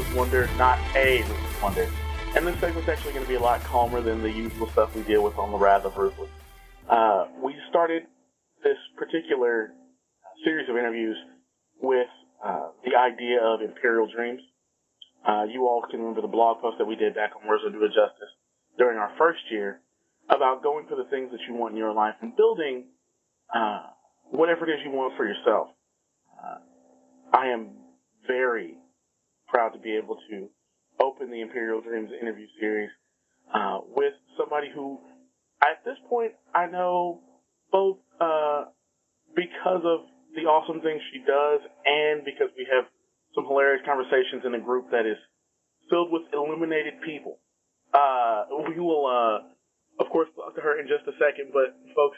Ruthless Wonder, not a Ruthless Wonder. And this segment's actually going to be a lot calmer than the usual stuff we deal with on the Wrath of Ruthless. We started this particular series of interviews with the idea of Imperial Dreams. You all can remember the blog post that we did back on Words Will Do It Justice during our first year about going for the things that you want in your life and building whatever it is you want for yourself. I am very proud to be able to open the Imperial Dreams Interview Series with somebody who, at this point, I know both because of the awesome things she does and because we have some hilarious conversations in a group that is filled with illuminated people. We will, of course, talk to her in just a second, but folks,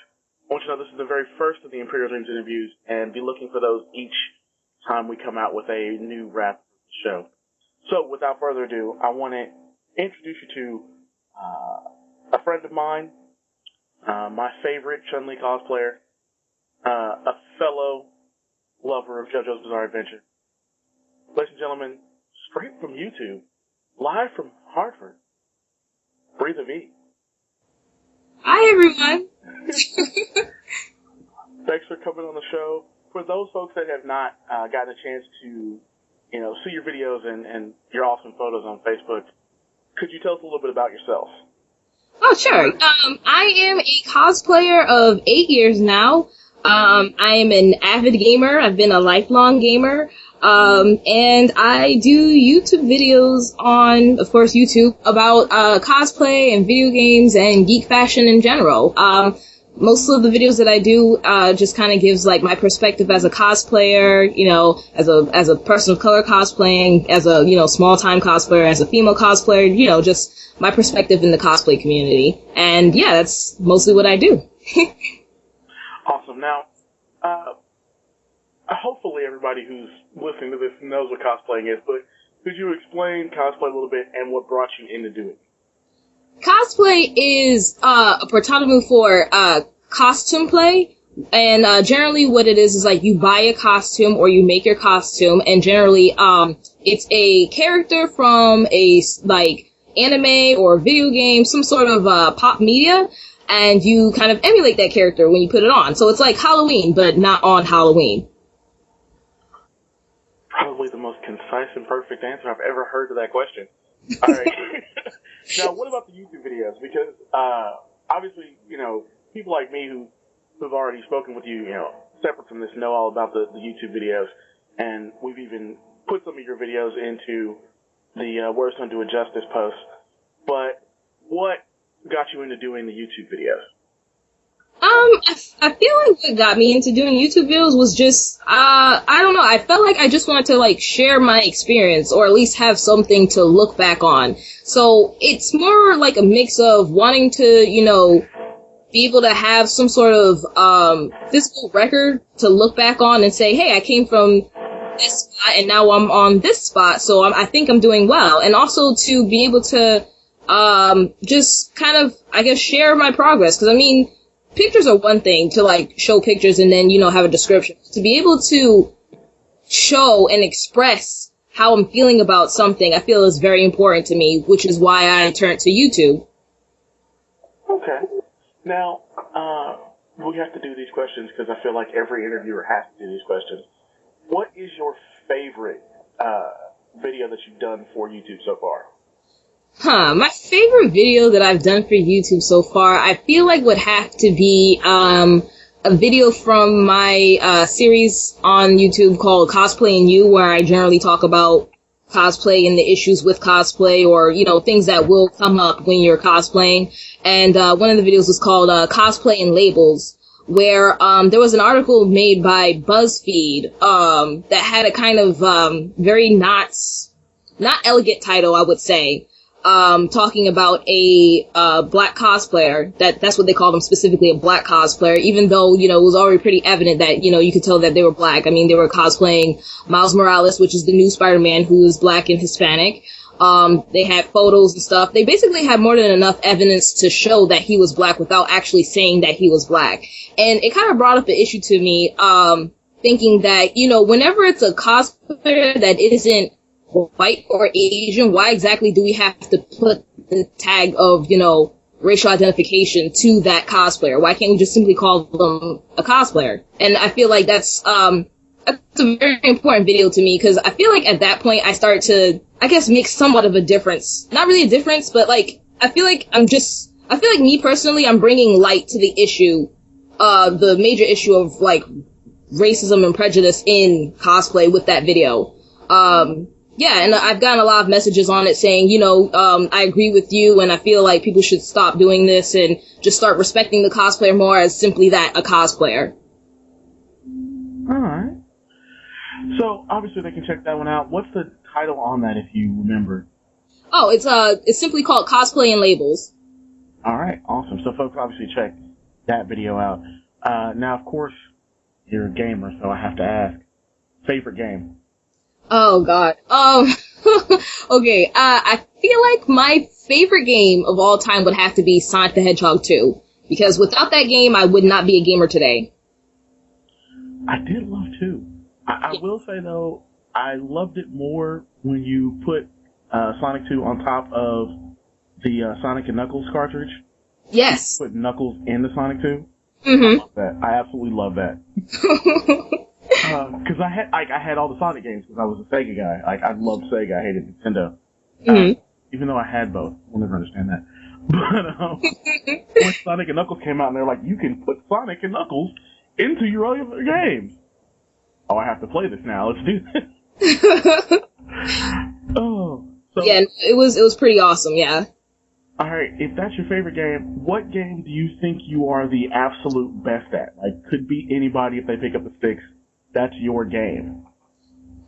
I want you to know this is the very first of the Imperial Dreams interviews, and be looking for those each time we come out with a new rap show. So, without further ado, I want to introduce you to a friend of mine, my favorite Chun-Li cosplayer, a fellow lover of JoJo's Bizarre Adventure. Ladies and gentlemen, straight from YouTube, live from Hartford, Bree The V. Hi, everyone. Thanks for coming on the show. For those folks that have not gotten a chance to, see your videos and your awesome photos on Facebook, could you tell us a little bit about yourself? Oh, sure. I am a cosplayer of 8 years now. I am an avid gamer. I've been a lifelong gamer. And I do YouTube videos on, of course, YouTube about cosplay and video games and geek fashion in general. Most of the videos that I do just kind of gives like my perspective as a cosplayer, as a person of color cosplaying, as a small time cosplayer, as a female cosplayer, just my perspective in the cosplay community. And yeah, that's mostly what I do. Awesome. Now, hopefully everybody who's listening to this knows what cosplaying is, but could you explain cosplay a little bit and what brought you into doing it? Cosplay is a portrayal for costume play, and generally what it is like you buy a costume or you make your costume, and generally it's a character from a anime or video game, some sort of pop media, and you kind of emulate that character when you put it on. So it's like Halloween, but not on Halloween. Probably the most concise and perfect answer I've ever heard to that question. All right. Now, what about the YouTube videos? Because obviously, people like me who've already spoken with you, separate from this, know all about the YouTube videos, and we've even put some of your videos into the Words Don't Do It Justice post. But what got you into doing the YouTube videos? I feel like what got me into doing YouTube videos was just, I don't know, I felt like I just wanted to, share my experience, or at least have something to look back on. So, it's more like a mix of wanting to, be able to have some sort of, physical record to look back on and say, hey, I came from this spot and now I'm on this spot, so I think I'm doing well. And also to be able to, just kind of, I guess, share my progress. 'Cause pictures are one thing to show pictures and then, have a description. To be able to show and express how I'm feeling about something, I feel is very important to me, which is why I turned to YouTube. Okay. Now, we have to do these questions because I feel like every interviewer has to do these questions. What is your favorite video that you've done for YouTube so far? My favorite video that I've done for YouTube so far, I feel like would have to be a video from my series on YouTube called Cosplay and You, where I generally talk about cosplay and the issues with cosplay, or, things that will come up when you're cosplaying. And one of the videos was called Cosplay and Labels, where there was an article made by BuzzFeed that had a kind of very not elegant title, I would say. Talking about a black cosplayer. That's what they called him, specifically a black cosplayer, even though, it was already pretty evident that, you could tell that they were black. They were cosplaying Miles Morales, which is the new Spider-Man, who is black and Hispanic. They had photos and stuff. They basically had more than enough evidence to show that he was black without actually saying that he was black. And it kind of brought up an issue to me, thinking that, whenever it's a cosplayer that isn't white or Asian, why exactly do we have to put the tag of, racial identification to that cosplayer? Why can't we just simply call them a cosplayer? And I feel like that's a very important video to me, because I feel like at that point I start to, I guess, make somewhat of a difference. Not really a difference, but like, I feel like me personally, I'm bringing light to the issue, the major issue of like racism and prejudice in cosplay with that video. Yeah, and I've gotten a lot of messages on it saying, I agree with you, and I feel like people should stop doing this and just start respecting the cosplayer more as simply that, a cosplayer. Alright. So, obviously they can check that one out. What's the title on that, if you remember? Oh, it's simply called Cosplay and Labels. Alright, awesome. So folks, obviously check that video out. Now, of course, you're a gamer, so I have to ask, favorite game? Oh god. Okay, I feel like my favorite game of all time would have to be Sonic the Hedgehog 2. Because without that game, I would not be a gamer today. I did love 2. I will say, though, I loved it more when you put Sonic 2 on top of the Sonic and Knuckles cartridge. Yes. Put Knuckles in the Sonic 2. Mm-hmm. I love that. I absolutely love that. Because I had all the Sonic games because I was a Sega guy. I loved Sega. I hated Nintendo. Mm-hmm. Even though I had both. We'll never understand that. But when Sonic and Knuckles came out and they're like, you can put Sonic and Knuckles into your other games. Oh, I have to play this now. Let's do this. Oh. So, yeah, it was pretty awesome, yeah. Alright, if that's your favorite game, what game do you think you are the absolute best at? Like, could beat anybody if they pick up the sticks. That's your game.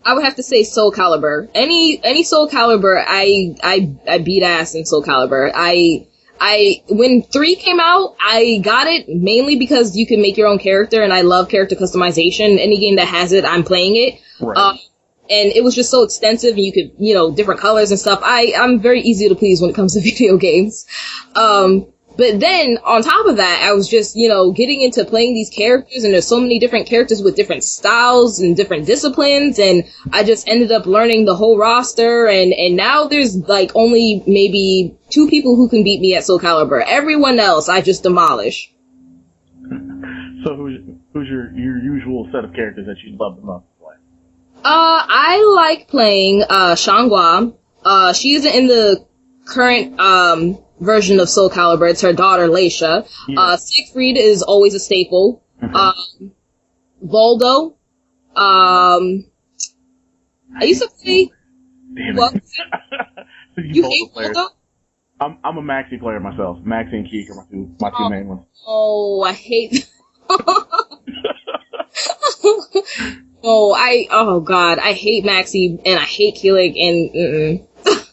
I would have to say Soul Calibur. Any Soul Calibur, I beat ass in Soul Calibur. When 3 came out, I got it mainly because you can make your own character, and I love character customization. Any game that has it, I'm playing it. Right. And it was just so extensive, and you could, different colors and stuff. I'm very easy to please when it comes to video games. But then, on top of that, I was just, getting into playing these characters, and there's so many different characters with different styles and different disciplines, and I just ended up learning the whole roster, and now there's, like, only maybe 2 people who can beat me at Soul Calibur. Everyone else, I just demolish. So who's your usual set of characters that you love the most to play? I like playing, Shangua. She isn't in the current, version of Soul Calibur. It's her daughter, Leisha. Yeah. Siegfried is always a staple. Mm-hmm. Voldo. I used to play... What? So you hate Voldo? I'm a Maxi player myself. Maxi and Keek are my two main ones. Oh, I hate... Oh god, I hate Maxi, and I hate Keelik, and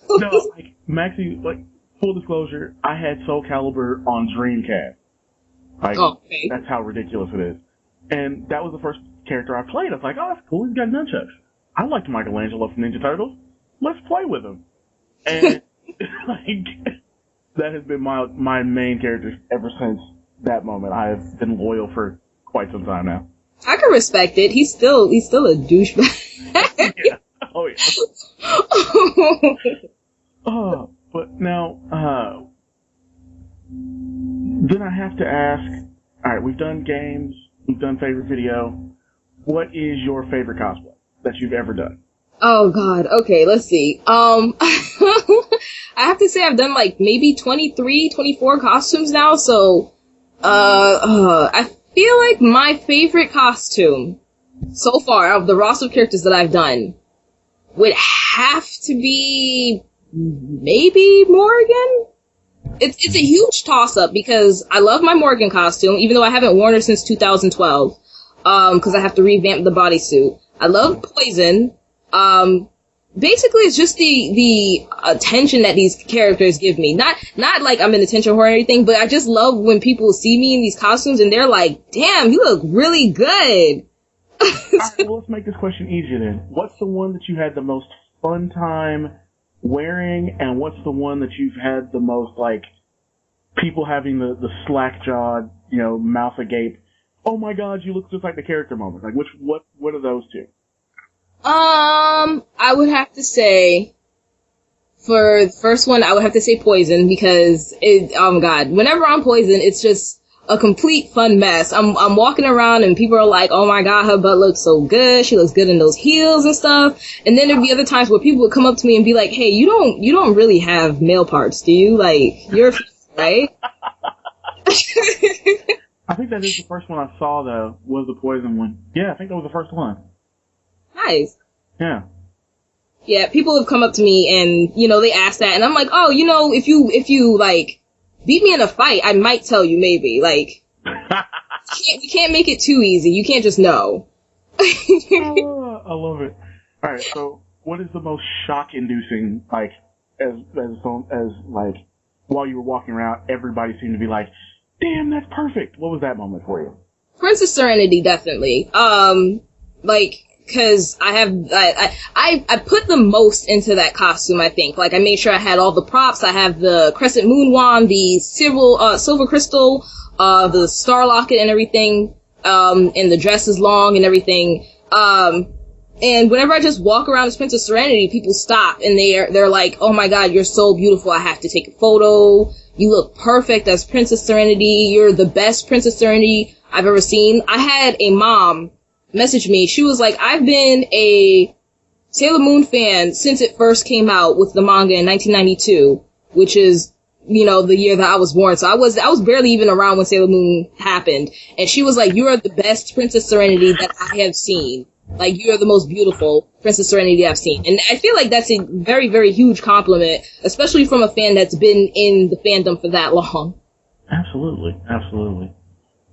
No, like, Maxi, like, full disclosure, I had Soul Calibur on Dreamcast. Like, okay. That's how ridiculous it is. And that was the first character I played. I was like, oh, that's cool, he's got nunchucks. I liked Michelangelo from Ninja Turtles. Let's play with him. And, like, that has been my main character ever since that moment. I have been loyal for quite some time now. I can respect it. He's still a douchebag. Yeah. Oh, yeah. Oh, but now, then I have to ask, alright, we've done games, we've done favorite video. What is your favorite cosplay that you've ever done? Oh god, okay, let's see. I have to say I've done like maybe 23, 24 costumes now, so, I feel like my favorite costume so far of the roster of characters that I've done would have to be maybe Morgan? It's a huge toss-up because I love my Morgan costume, even though I haven't worn her since 2012, because I have to revamp the bodysuit. I love Phuzion. Basically, it's just the attention that these characters give me. Not like I'm an attention whore or anything, but I just love when people see me in these costumes and they're like, damn, you look really good. Alright, well, let's make this question easier then. What's the one that you had the most fun time wearing, and what's the one that you've had the most, like, people having the slack-jawed, mouth agape, oh my god, you look just like the character moment? Like, what are those two? I would have to say, for the first one, I would have to say Phuzion, because oh my god, whenever I'm Phuzion, it's just a complete fun mess. I'm walking around and people are like, oh my god, her butt looks so good, she looks good in those heels and stuff. And then there'd be other times where people would come up to me and be like, hey, you don't really have male parts, do you? Like, you're right? I think that is the first one I saw, though, was the Phuzion one. Yeah, I think that was the first one. Nice. Yeah. Yeah, people have come up to me and, they ask that, and I'm like, oh, if you, like, beat me in a fight, I might tell you, maybe. Like, you can't make it too easy. You can't just know. I love it. Alright, so, what is the most shock-inducing, like, as like, while you were walking around, everybody seemed to be like, damn, that's perfect. What was that moment for you? Princess Serenity, definitely. Cause I put the most into that costume, I think. Like, I made sure I had all the props. I have the crescent moon wand, the silver crystal, the star locket and everything, and the dress is long and everything. And whenever I just walk around as Princess Serenity, people stop and they're like, oh my god, you're so beautiful. I have to take a photo. You look perfect as Princess Serenity. You're the best Princess Serenity I've ever seen. I had a mom message me. She was like, I've been a Sailor Moon fan since it first came out with the manga in 1992, which is, the year that I was born. So I was barely even around when Sailor Moon happened. And she was like, you are the best Princess Serenity that I have seen. Like, you are the most beautiful Princess Serenity I've seen. And I feel like that's a very, very huge compliment, especially from a fan that's been in the fandom for that long. Absolutely. Absolutely.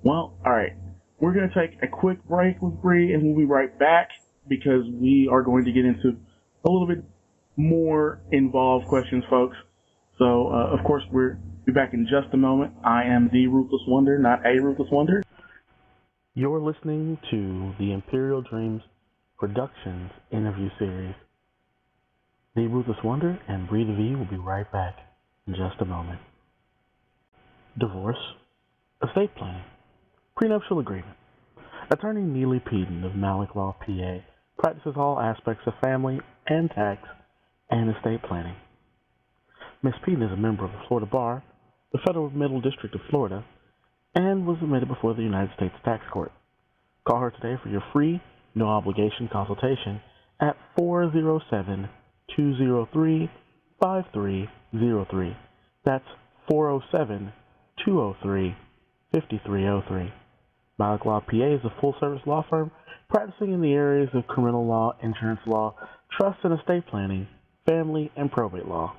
Well, alright. We're going to take a quick break with Bree, and we'll be right back, because we are going to get into a little bit more involved questions, folks. So, of course, we'll be back in just a moment. I am the Ruthless Wonder, not a Ruthless Wonder. You're listening to the Imperial Dreams Productions Interview Series. The Ruthless Wonder and Bree The V will be right back in just a moment. Divorce, estate planning, prenuptial agreement. Attorney Neely Peden of Malik Law, PA, practices all aspects of family and tax and estate planning. Ms. Peden is a member of the Florida Bar, the Federal Middle District of Florida, and was admitted before the United States Tax Court. Call her today for your free, no-obligation consultation at 407-203-5303. That's 407-203-5303. Malik Law, PA is a full-service law firm practicing in the areas of criminal law, insurance law, trust and estate planning, family and probate law.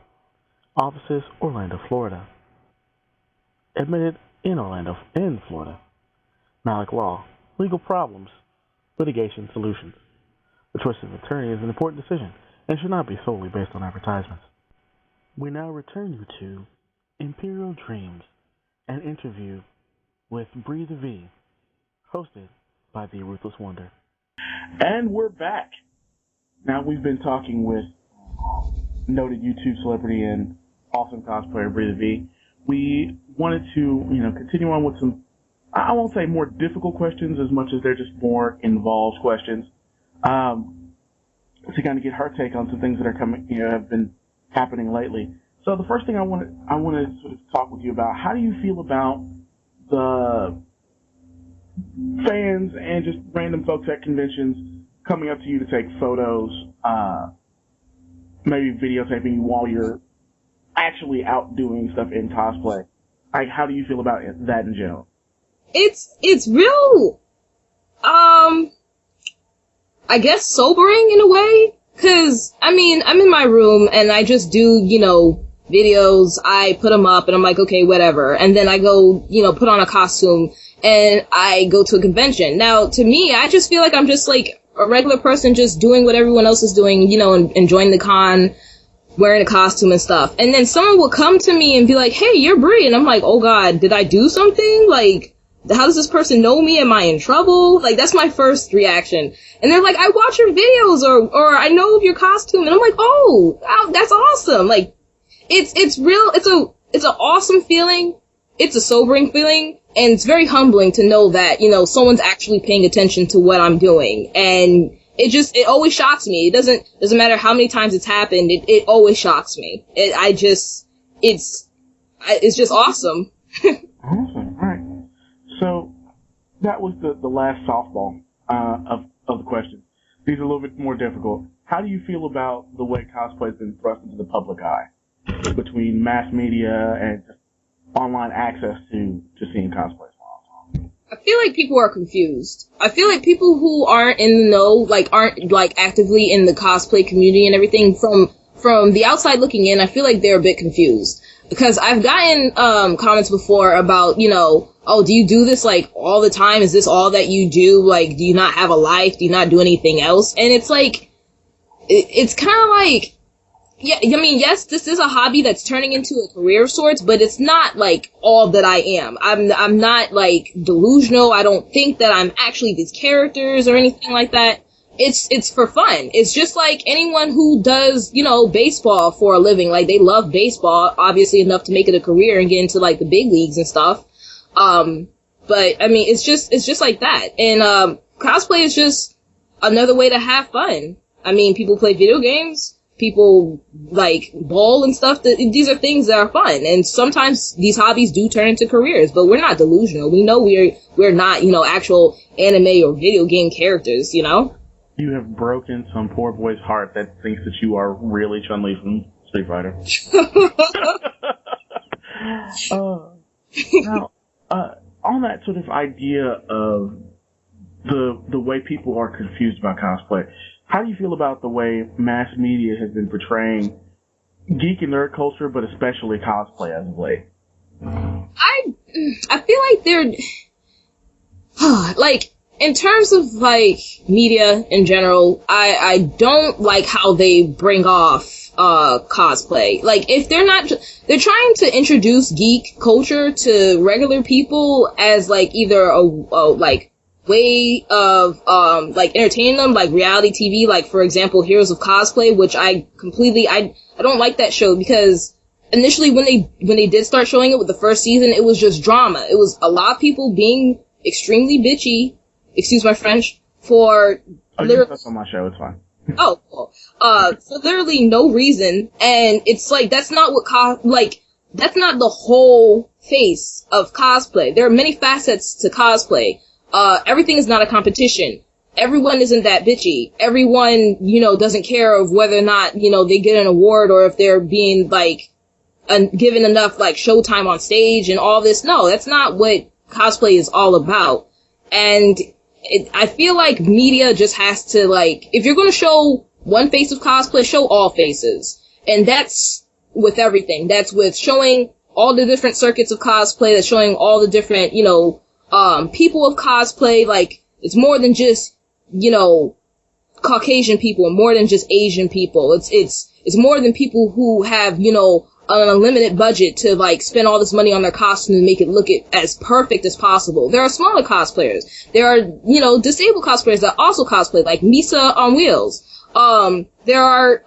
Offices, Orlando, Florida. Admitted in Florida. Malik Law, legal problems, litigation solutions. The choice of attorney is an important decision and should not be solely based on advertisements. We now return you to Imperial Dreams, an interview with Bree The V, hosted by the Ruthless Wonder. And we're back. Now, we've been talking with noted YouTube celebrity and awesome cosplayer Bree The V. We wanted to, continue on with some, I won't say more difficult questions as much as they're just more involved questions, to kind of get her take on some things that are coming, have been happening lately. So the first thing I want to sort of talk with you about, how do you feel about the fans and just random folks at conventions coming up to you to take photos, maybe videotaping you while you're actually out doing stuff in cosplay? Like, how do you feel about that in general? It's real, I guess sobering in a way, cause, I'm in my room and I just do, videos, I put them up and I'm like, okay, whatever. And then I go, put on a costume and I go to a convention. Now, to me, I just feel like I'm just like a regular person just doing what everyone else is doing, and enjoying the con, wearing a costume and stuff. And then someone will come to me and be like, hey, you're Bree. And I'm like, oh god, did I do something? Like, how does this person know me? Am I in trouble? Like, that's my first reaction. And they're like, I watch your videos or I know of your costume. And I'm like, oh, wow, that's awesome. Like, it's real. It's an awesome feeling. It's a sobering feeling. And it's very humbling to know that, someone's actually paying attention to what I'm doing. And, it always shocks me. It doesn't matter how many times it's happened. It always shocks me. It's just awesome. Awesome. All right. So that was the last softball of the questions. These are a little bit more difficult. How do you feel about the way cosplay has been thrust into the public eye between mass media and online access to seeing cosplays? I feel like people are confused. I feel like people who aren't in the know, aren't actively in the cosplay community and everything, from the outside looking in, I feel like they're a bit confused. Because I've gotten comments before about, oh, do you do this all the time? Is this all that you do? Do you not have a life? Do you not do anything else? And it's it's kind of yeah, I mean, yes, this is a hobby that's turning into a career of sorts, but it's not all that I am. I'm not delusional. I don't think that I'm actually these characters or anything like that. It's for fun. It's just like anyone who does, baseball for a living. They love baseball, obviously enough to make it a career and get into the big leagues and stuff. But I mean, it's just like that. And cosplay is just another way to have fun. I mean, people play video games. People ball and stuff. These are things that are fun, and sometimes these hobbies do turn into careers. But we're not delusional. We know we're not actual anime or video game characters. You have broken some poor boy's heart that thinks that you are really Chun-Li from Street Fighter. Now, on that sort of idea of the way people are confused about cosplay, how do you feel about the way mass media has been portraying geek and nerd culture, but especially cosplay as of late? I feel like they're in terms of media in general, I don't like how they bring off cosplay. If they're trying to introduce geek culture to regular people as either a way of entertaining them, reality TV, for example, Heroes of Cosplay, which I don't like that show, because initially when they did start showing it with the first season, it was just drama. It was a lot of people being extremely bitchy, excuse my French, for literally that's on my show, it's fine. Oh, cool. For literally no reason, and it's that's not what that's not the whole face of cosplay. There are many facets to cosplay. Everything is not a competition. Everyone isn't that bitchy. Everyone, doesn't care of whether or not, they get an award or if they're being, given enough, showtime on stage and all this. No, that's not what cosplay is all about. And I feel like media just has to, if you're gonna show one face of cosplay, show all faces. And that's with everything. That's with showing all the different circuits of cosplay, that's showing all the different, people of cosplay. It's more than just, Caucasian people, and more than just Asian people. It's more than people who have, an unlimited budget to spend all this money on their costume and make it look as perfect as possible. There are smaller cosplayers. There are, disabled cosplayers that also cosplay, like Misa on Wheels. There are,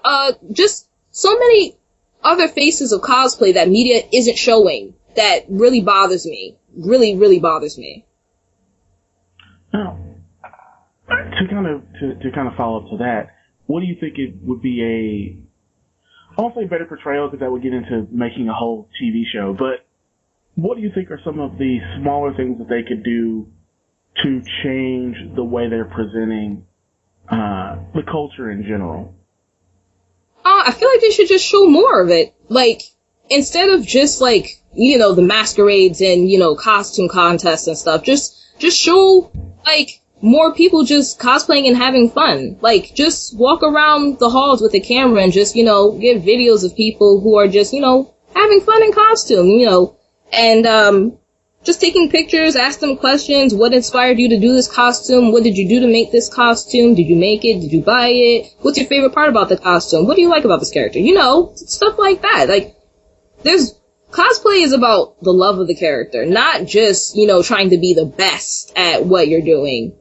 just so many other faces of cosplay that media isn't showing that really bothers me. Really, really bothers me. Now, to kind of follow up to that, what do you think it would be I won't say better portrayal, because that would get into making a whole TV show, but what do you think are some of the smaller things that they could do to change the way they're presenting the culture in general? I feel like they should just show more of it. Instead of just the masquerades and, costume contests and stuff, just show, more people just cosplaying and having fun. Just walk around the halls with a camera and just, give videos of people who are just, having fun in costume, and, just taking pictures, ask them questions. What inspired you to do this costume? What did you do to make this costume? Did you make it? Did you buy it? What's your favorite part about the costume? What do you like about this character? Stuff like that. Cosplay is about the love of the character, not just, trying to be the best at what you're doing.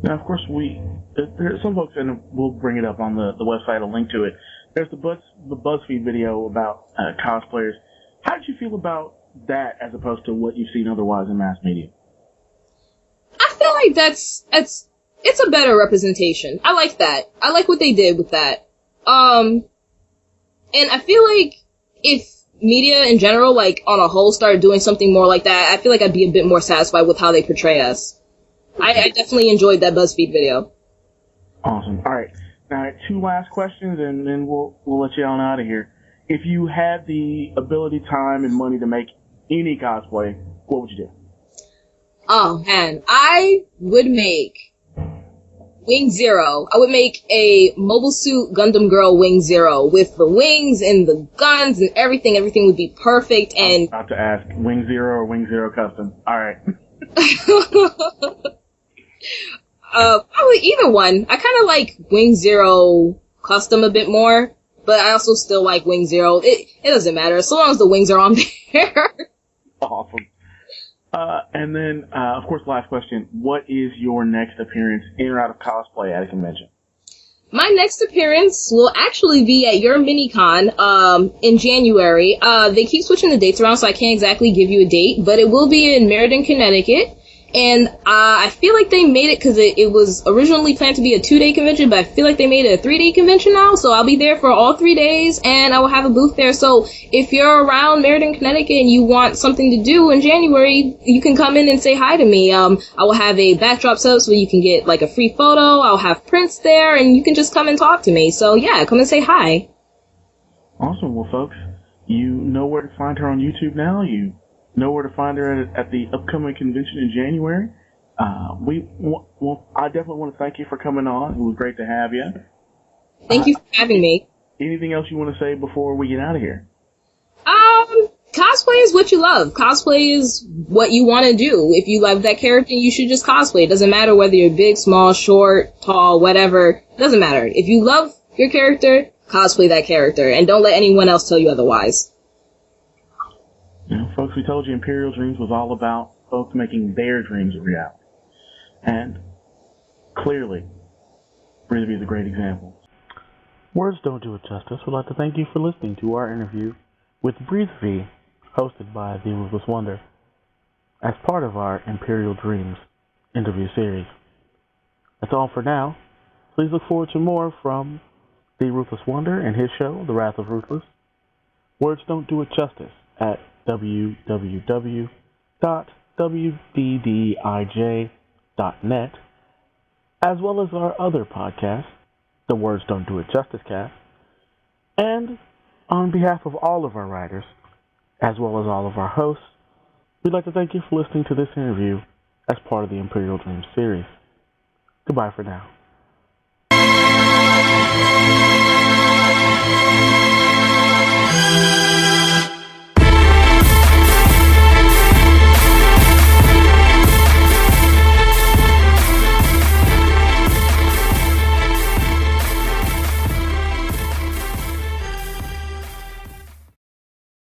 Now, of course, there's some folks, and we'll bring it up on the website, a link to it. There's the BuzzFeed video about cosplayers. How did you feel about that as opposed to what you've seen otherwise in mass media? I feel like that's it's a better representation. I like that. I like what they did with that. And I feel like if media in general, like, on a whole, started doing something more like that, I feel like I'd be a bit more satisfied with how they portray us. I definitely enjoyed that BuzzFeed video. Awesome. All right. Now, 2 last questions, and then we'll let you on out of here. If you had the ability, time, and money to make any cosplay, what would you do? Oh, man. I would make Wing Zero. I would make a mobile suit Gundam Girl Wing Zero with the wings and the guns and everything. Everything would be perfect. And I was about to ask, Wing Zero or Wing Zero Custom? All right. Probably either one. I kind of like Wing Zero Custom a bit more, but I also still like Wing Zero. It doesn't matter, so long as the wings are on there. Awesome. And then, of course, last question. What is your next appearance in or out of cosplay at a convention? My next appearance will actually be at your MiniCon, in January. They keep switching the dates around, so I can't exactly give you a date, but it will be in Meriden, Connecticut. And I feel like they made it because it was originally planned to be a 2-day convention, but I feel like they made it a 3-day convention now. So I'll be there for all 3 days, and I will have a booth there. So if you're around Meriden, Connecticut, and you want something to do in January, you can come in and say hi to me. I will have a backdrop set up so you can get like a free photo. I'll have prints there, and you can just come and talk to me. So yeah, come and say hi. Awesome. Well, folks, you know where to find her on YouTube now. You know where to find her at the upcoming convention in January. I definitely want to thank you for coming on. It was great to have you. Thank you for having me. Anything else you want to say before we get out of here? Cosplay is what you love. Cosplay is what you want to do. If you love that character, you should just cosplay. It doesn't matter whether you're big, small, short, tall, whatever. It doesn't matter. If you love your character, cosplay that character, and don't let anyone else tell you otherwise. You know, folks, we told you Imperial Dreams was all about folks making their dreams a reality. And clearly, Bree The V is a great example. Words don't do it justice. We'd like to thank you for listening to our interview with Bree The V, hosted by The Ruthless Wonder, as part of our Imperial Dreams Interview Series. That's all for now. Please look forward to more from The Ruthless Wonder and his show, The Wrath of Ruthless. Words don't do it justice at www.wddij.net, as well as our other podcast, the Words Don't Do It Justice Cast. And on behalf of all of our writers, as well as all of our hosts, we'd like to thank you for listening to this interview as part of the Imperial Dreams series. Goodbye for now.